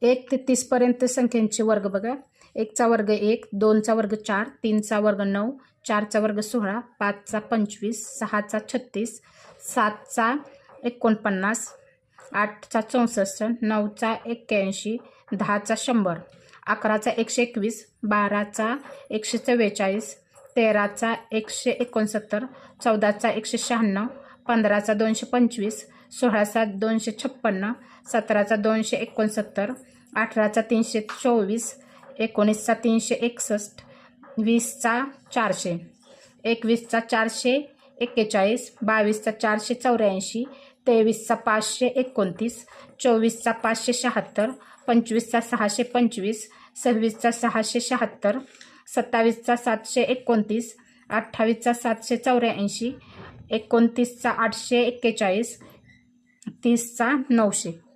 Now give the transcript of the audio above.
1 ते 30 पर्यंत संख्यांचे वर्ग बघा. 1 चा वर्ग 1, 2 चा वर्ग 4, 3 चा वर्ग 9, 4 चा वर्ग 16, 5 चा 25, 6 चा 36, 7 चा 49, 8 चा 64, 9 चा 81, 10 चा 100, 11 चा 121, 12 चा 144, 13 चा 169, 14 चा 196, 15 चा 225, 16 चा 256, 17 चा 269, 18 चा 324, 19 चा 361, 20 चा 400, 21 चा 441, 22 चा 484, 23 चा 529, 24 चा 576, 25 चा 625, 26 चा 676, 27 चा 729, 28 चा 784, 29 चा 841, 30 चा 900.